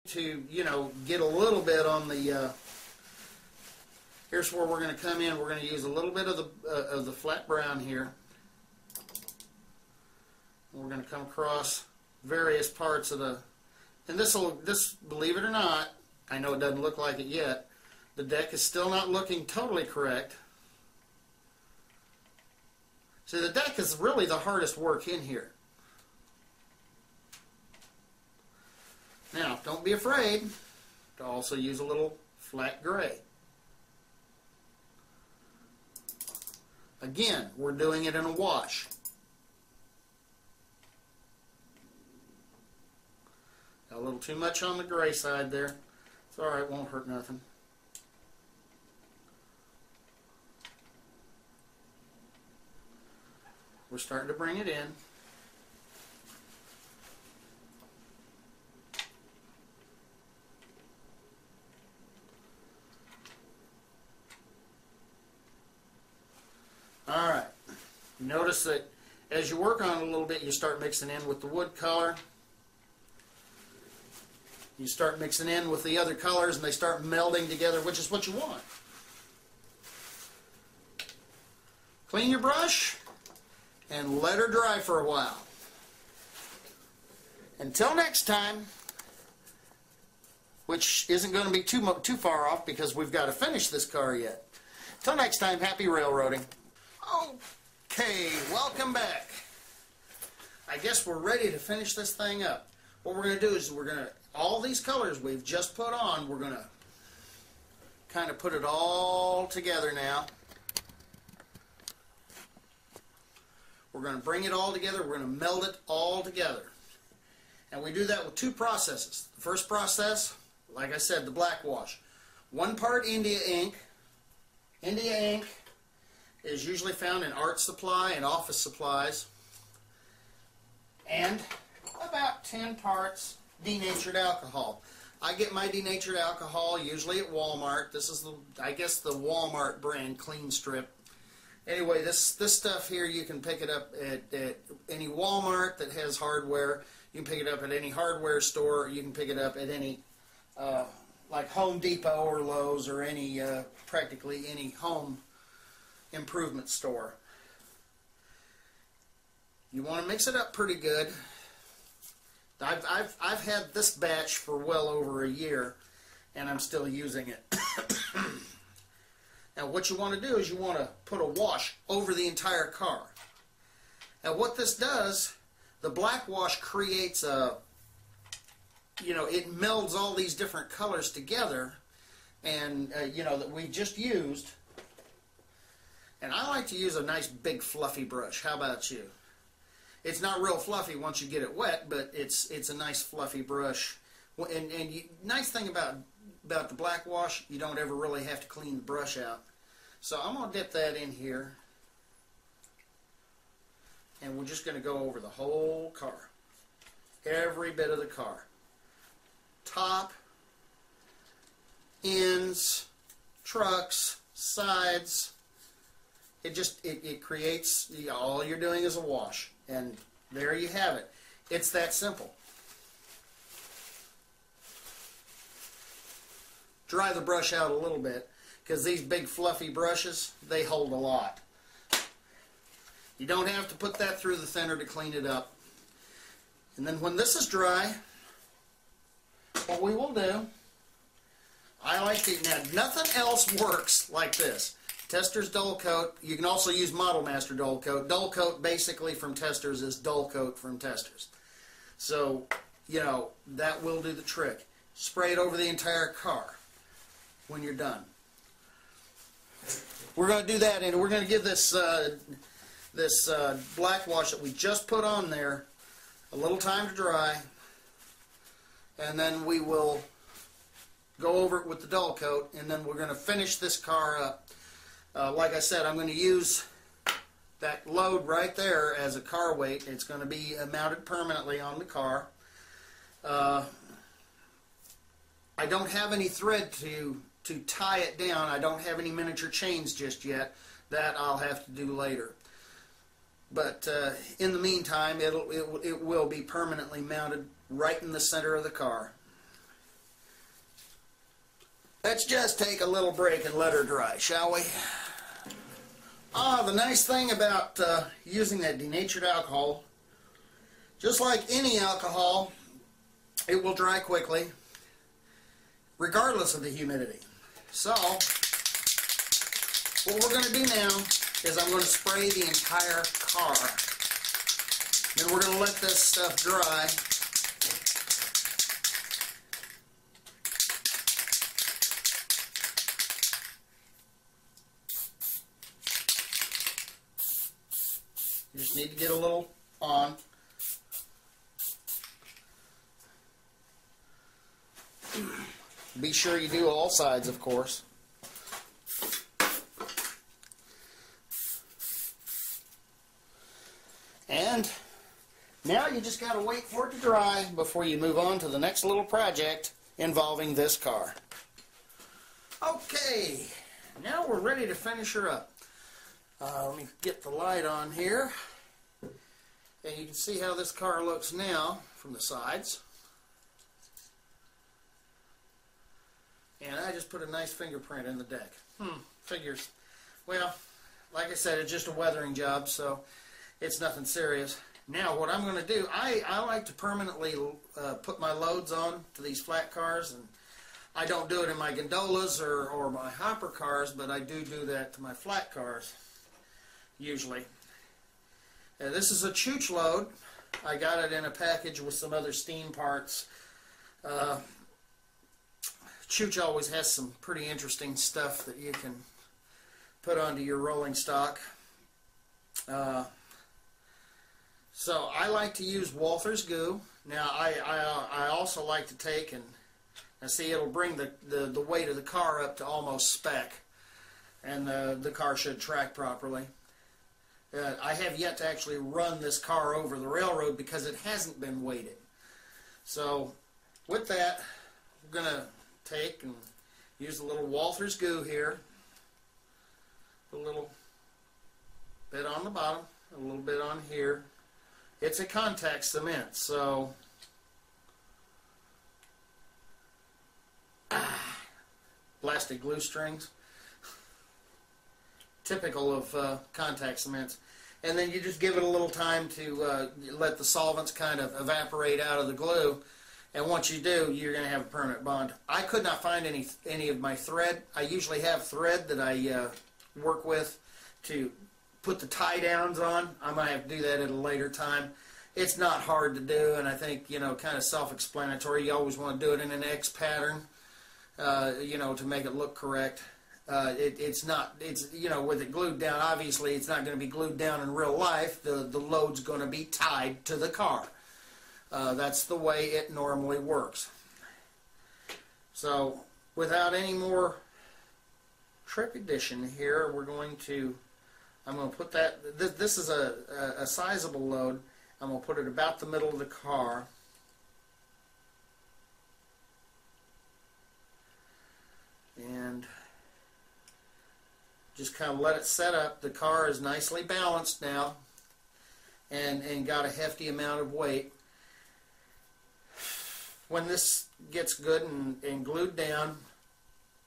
to, get a little bit on the, here's where we're going to come in. We're going to use a little bit of the flat brown here. We're going to come across various parts of the, and this, believe it or not, I know it doesn't look like it yet, the deck is still not looking totally correct. See, the deck is really the hardest work in here. Now, don't be afraid to also use a little flat gray. Again, we're doing it in a wash. Got a little too much on the gray side there. It's alright, won't hurt nothing. We're starting to bring it in. Alright, notice that as you work on it a little bit, you start mixing in with the wood color. You start mixing in with the other colors and they start melding together, which is what you want. Clean your brush and let her dry for a while. Until next time, which isn't going to be too far off because we've got to finish this car yet. Until next time, happy railroading. Okay, welcome back. I guess we're ready to finish this thing up. What we're going to do is all these colors we've just put on, we're going to kind of put it all together now. We're going to bring it all together. We're going to meld it all together. And we do that with two processes. The first process, like I said, the black wash. 1 part India ink. India ink is usually found in art supply and office supplies. And about 10 parts denatured alcohol. I get my denatured alcohol usually at Walmart. This is I guess the Walmart brand Clean Strip. Anyway, this stuff here, you can pick it up at any Walmart that has hardware. You can pick it up at any hardware store. You can pick it up at any like Home Depot or Lowe's or any practically any home improvement store. You want to mix it up pretty good. I've had this batch for well over a year, and I'm still using it. Now, what you want to do is you want to put a wash over the entire car. Now, what this does, the black wash creates a, it melds all these different colors together, and that we just used. And I like to use a nice big fluffy brush. How about you? It's not real fluffy once you get it wet, but it's a nice fluffy brush. And nice thing about the black wash, you don't ever really have to clean the brush out. So I'm going to dip that in here. And we're just going to go over the whole car. Every bit of the car. Top, ends, trucks, sides. It creates, all you're doing is a wash. And there you have it. It's that simple. Dry the brush out a little bit, because these big fluffy brushes, they hold a lot. You don't have to put that through the thinner to clean it up. And then when this is dry, what we will do, I like to, now nothing else works like this. Testors Dull Coat. You can also use Model Master Dull Coat. Dull Coat basically from Testors is Dull Coat from Testors. So, that will do the trick. Spray it over the entire car when you're done. We're going to do that, and we're going to give this black wash that we just put on there a little time to dry, and then we will go over it with the Dull Coat, and then we're going to finish this car up. Like I said, I'm going to use that load right there as a car weight. It's going to be mounted permanently on the car. I don't have any thread to tie it down. I don't have any miniature chains just yet. That I'll have to do later. But in the meantime, it will be permanently mounted right in the center of the car. Let's just take a little break and let her dry, shall we? The nice thing about using that denatured alcohol, just like any alcohol, it will dry quickly, regardless of the humidity. So, what we're going to do now is I'm going to spray the entire car. Then we're going to let this stuff dry. You just need to get a little on. Be sure you do all sides, of course. And now you just got to wait for it to dry before you move on to the next little project involving this car. Okay, now we're ready to finish her up. Let me get the light on here. And you can see how this car looks now from the sides. And I just put a nice fingerprint in the deck. Figures. Well, like I said, it's just a weathering job, so it's nothing serious. Now, what I'm going to do, I like to permanently put my loads on to these flat cars, and I don't do it in my gondolas or my hopper cars, but I do that to my flat cars, usually. This is a chooch load. I got it in a package with some other steam parts. Chooch always has some pretty interesting stuff that you can put onto your rolling stock. So I like to use Walther's Goo. Now I also like to take and see, it'll bring the weight of the car up to almost spec, and the car should track properly. I have yet to actually run this car over the railroad because it hasn't been weighted. So with that, we're going to take and use a little Walther's Goo here. Put a little bit on the bottom, a little bit on here. It's a contact cement, so plastic glue strings, typical of contact cements. And then you just give it a little time to let the solvents kind of evaporate out of the glue. And once you do, you're going to have a permanent bond. I could not find any of my thread. I usually have thread that I work with to put the tie downs on. I might have to do that at a later time. It's not hard to do, and I think, kind of self-explanatory. You always want to do it in an X pattern, to make it look correct. It's with it glued down, obviously it's not going to be glued down in real life. The load's going to be tied to the car. That's the way it normally works. So without any more trepidation here, I'm going to put that, this is a sizable load. I'm going to put it about the middle of the car. And just kind of let it set up. The car is nicely balanced now and got a hefty amount of weight. When this gets good and glued down,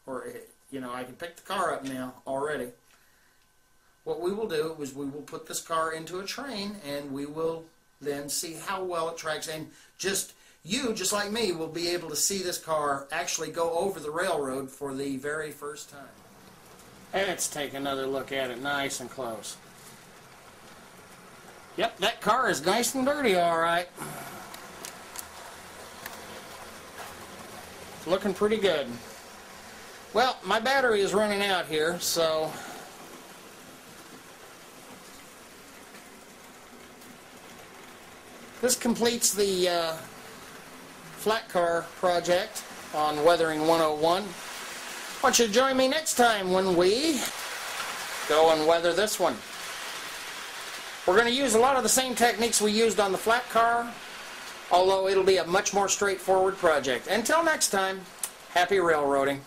or I can pick the car up now already. What we will do is we will put this car into a train, and we will then see how well it tracks. And just like me, will be able to see this car actually go over the railroad for the very first time. Let's take another look at it nice and close. Yep, that car is nice and dirty, all right. It's looking pretty good. Well, my battery is running out here, so this completes the flat car project on Weathering 101. I want you to join me next time when we go and weather this one. We're going to use a lot of the same techniques we used on the flat car, although it'll be a much more straightforward project. Until next time, happy railroading.